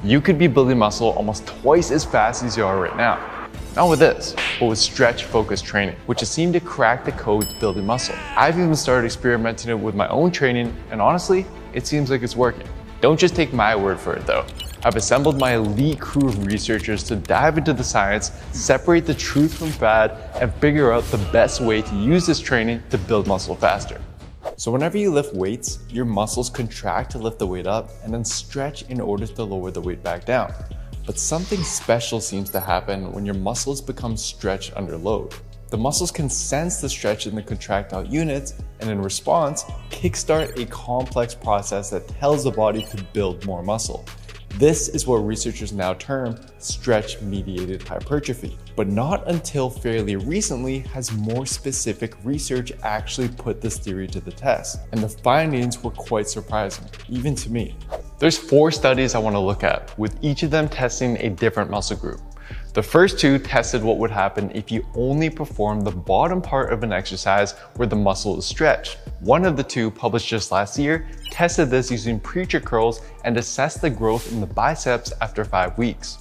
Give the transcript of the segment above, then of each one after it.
You could be building muscle almost twice as fast as you are right now. Not with this, but with stretch-focused training, which has seemed to crack the code to building muscle. I've even started experimenting it with my own training, and honestly, it seems like it's working. Don't just take my word for it though. I've assembled my elite crew of researchers to dive into the science, separate the truth from fad, and figure out the best way to use this training to build muscle faster. So whenever you lift weights, your muscles contract to lift the weight up and then stretch in order to lower the weight back down. But something special seems to happen when your muscles become stretched under load. The muscles can sense the stretch in the contractile units and in response, kickstart a complex process that tells the body to build more muscle. This is what researchers now term stretch-mediated hypertrophy. But not until fairly recently has more specific research actually put this theory to the test. And the findings were quite surprising, even to me. There's 4 studies I want to look at, with each of them testing a different muscle group. The first 2 tested what would happen if you only perform the bottom part of an exercise where the muscle is stretched. One of the 2, published just last year, tested this using preacher curls and assessed the growth in the biceps after 5 weeks.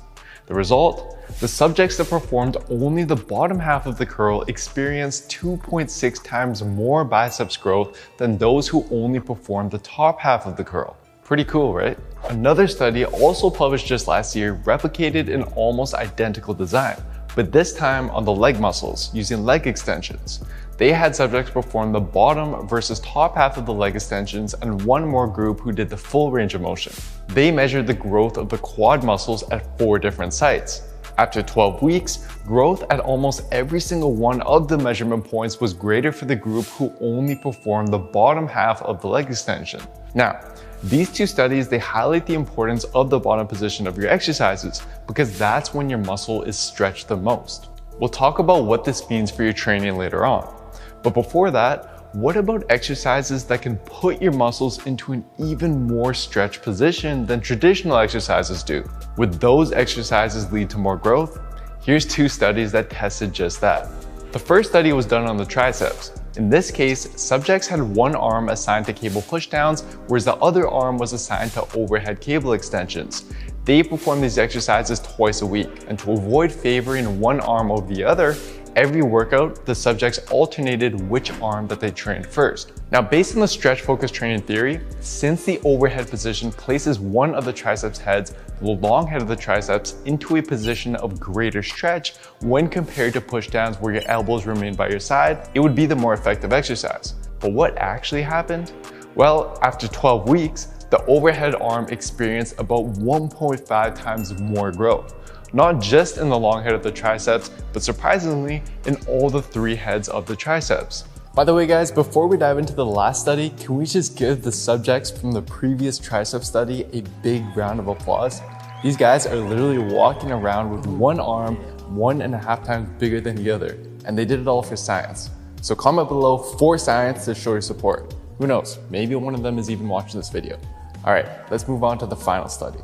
The result? The subjects that performed only the bottom half of the curl experienced 2.6 times more biceps growth than those who only performed the top half of the curl. Pretty cool, right? Another study, also published just last year, replicated an almost identical design, but this time on the leg muscles using leg extensions. They had subjects perform the bottom versus top half of the leg extensions and one more group who did the full range of motion. They measured the growth of the quad muscles at 4 different sites. After 12 weeks, growth at almost every single one of the measurement points was greater for the group who only performed the bottom half of the leg extension. Now, these 2 studies, they highlight the importance of the bottom position of your exercises because that's when your muscle is stretched the most. We'll talk about what this means for your training later on. But before that, what about exercises that can put your muscles into an even more stretched position than traditional exercises do? Would those exercises lead to more growth? Here's 2 studies that tested just that. The first study was done on the triceps. In this case, subjects had one arm assigned to cable pushdowns, whereas the other arm was assigned to overhead cable extensions. They performed these exercises twice a week, and to avoid favoring one arm over the other, every workout, the subjects alternated which arm that they trained first. Now, based on the stretch-focused training theory, since the overhead position places one of the triceps heads, the long head of the triceps, into a position of greater stretch when compared to pushdowns where your elbows remain by your side, it would be the more effective exercise. But what actually happened? Well, after 12 weeks, the overhead arm experienced about 1.5 times more growth. Not just in the long head of the triceps, but surprisingly, in all the 3 heads of the triceps. By the way guys, before we dive into the last study, can we just give the subjects from the previous tricep study a big round of applause? These guys are literally walking around with one arm 1.5 times bigger than the other, and they did it all for science. So comment below for science to show your support. Who knows, maybe one of them is even watching this video. All right, let's move on to the final study.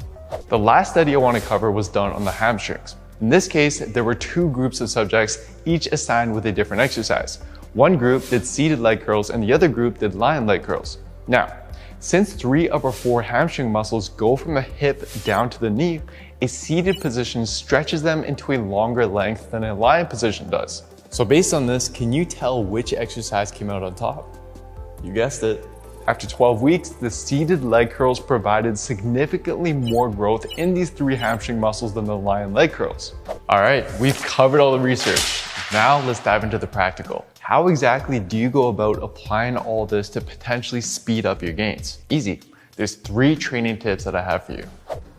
The last study I want to cover was done on the hamstrings. In this case, there were 2 groups of subjects, each assigned with a different exercise. One group did seated leg curls and the other group did lion leg curls. Now, since 3 of our 4 hamstring muscles go from the hip down to the knee, a seated position stretches them into a longer length than a lying position does. So based on this, can you tell which exercise came out on top? You guessed it. After 12 weeks, the seated leg curls provided significantly more growth in these 3 hamstring muscles than the lion leg curls. All right, we've covered all the research. Now let's dive into the practical. How exactly do you go about applying all this to potentially speed up your gains? Easy. There's 3 training tips that I have for you.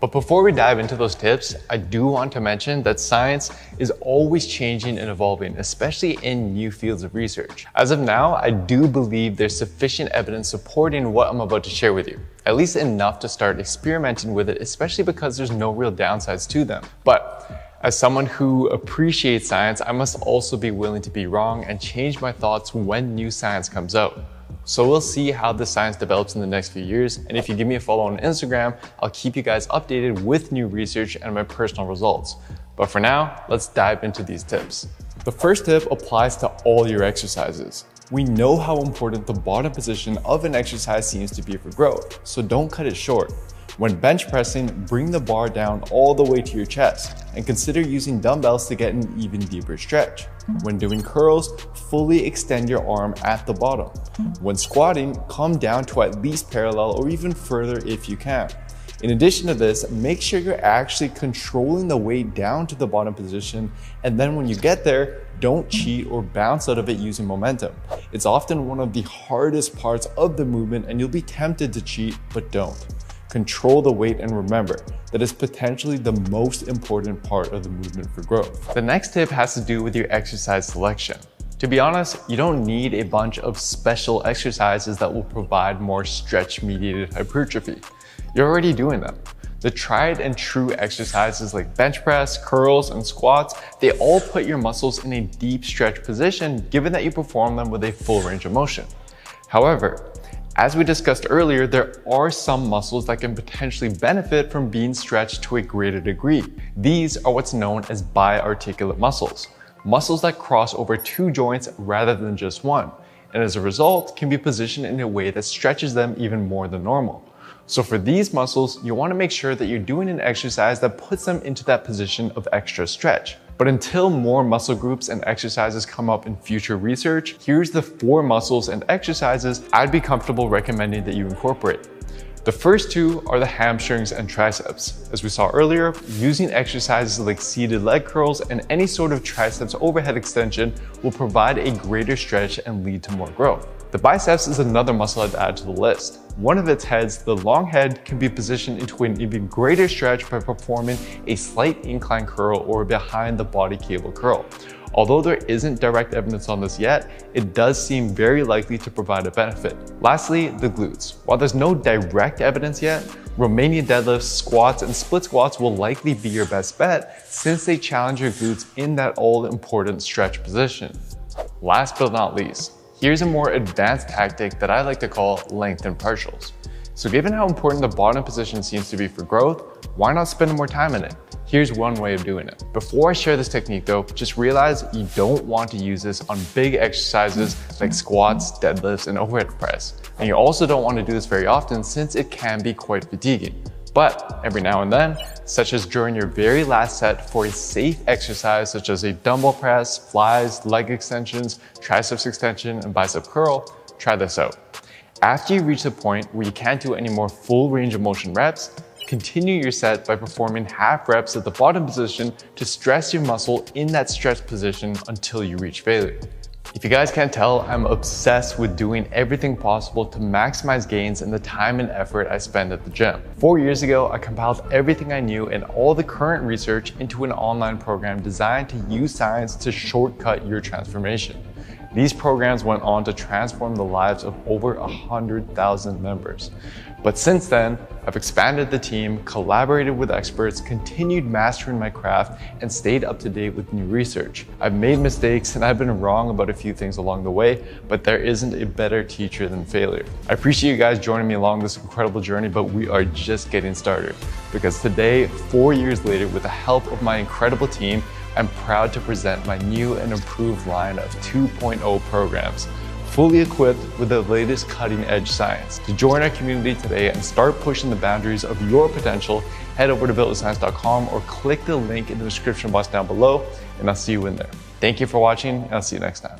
But before we dive into those tips, I do want to mention that science is always changing and evolving, especially in new fields of research. As of now, I do believe there's sufficient evidence supporting what I'm about to share with you, at least enough to start experimenting with it, especially because there's no real downsides to them. But as someone who appreciates science, I must also be willing to be wrong and change my thoughts when new science comes out. So we'll see how the science develops in the next few years. And if you give me a follow on Instagram, I'll keep you guys updated with new research and my personal results. But for now, let's dive into these tips. The first tip applies to all your exercises. We know how important the bottom position of an exercise seems to be for growth, so don't cut it short. When bench pressing, bring the bar down all the way to your chest and consider using dumbbells to get an even deeper stretch. When doing curls, fully extend your arm at the bottom. When squatting, come down to at least parallel or even further if you can. In addition to this, make sure you're actually controlling the weight down to the bottom position, and then when you get there, don't cheat or bounce out of it using momentum. It's often one of the hardest parts of the movement and you'll be tempted to cheat, but don't. Control the weight and remember that is potentially the most important part of the movement for growth. The next tip has to do with your exercise selection. To be honest, you don't need a bunch of special exercises that will provide more stretch-mediated hypertrophy. You're already doing them. The tried and true exercises like bench press, curls, and squats, they all put your muscles in a deep stretch position given that you perform them with a full range of motion. However, as we discussed earlier, there are some muscles that can potentially benefit from being stretched to a greater degree. These are what's known as biarticulate muscles, muscles that cross over two joints rather than just one, and as a result can be positioned in a way that stretches them even more than normal. So for these muscles, you want to make sure that you're doing an exercise that puts them into that position of extra stretch. But until more muscle groups and exercises come up in future research, here's the 4 muscles and exercises I'd be comfortable recommending that you incorporate. The first 2 are the hamstrings and triceps. As we saw earlier, using exercises like seated leg curls and any sort of triceps overhead extension will provide a greater stretch and lead to more growth. The biceps is another muscle I'd add to the list. One of its heads, the long head, can be positioned into an even greater stretch by performing a slight incline curl or behind the body cable curl. Although there isn't direct evidence on this yet, it does seem very likely to provide a benefit. Lastly, the glutes. While there's no direct evidence yet, Romanian deadlifts, squats, and split squats will likely be your best bet since they challenge your glutes in that all-important stretch position. Last but not least, here's a more advanced tactic that I like to call lengthen partials. So given how important the bottom position seems to be for growth, why not spend more time in it? Here's one way of doing it. Before I share this technique though, just realize you don't want to use this on big exercises like squats, deadlifts, and overhead press. And you also don't want to do this very often since it can be quite fatiguing. But every now and then, such as during your very last set for a safe exercise such as a dumbbell press, flies, leg extensions, triceps extension, and bicep curl, try this out. After you reach the point where you can't do any more full range of motion reps, continue your set by performing half reps at the bottom position to stress your muscle in that stretch position until you reach failure. If you guys can't tell, I'm obsessed with doing everything possible to maximize gains in the time and effort I spend at the gym. 4 years ago, I compiled everything I knew and all the current research into an online program designed to use science to shortcut your transformation. These programs went on to transform the lives of over 100,000 members. But since then, I've expanded the team, collaborated with experts, continued mastering my craft, and stayed up to date with new research. I've made mistakes and I've been wrong about a few things along the way, but there isn't a better teacher than failure. I appreciate you guys joining me along this incredible journey, but we are just getting started. Because today, 4 years later, with the help of my incredible team, I'm proud to present my new and improved line of 2.0 programs, fully equipped with the latest cutting-edge science. To join our community today and start pushing the boundaries of your potential, head over to builtwithscience.com or click the link in the description box down below, and I'll see you in there. Thank you for watching, and I'll see you next time.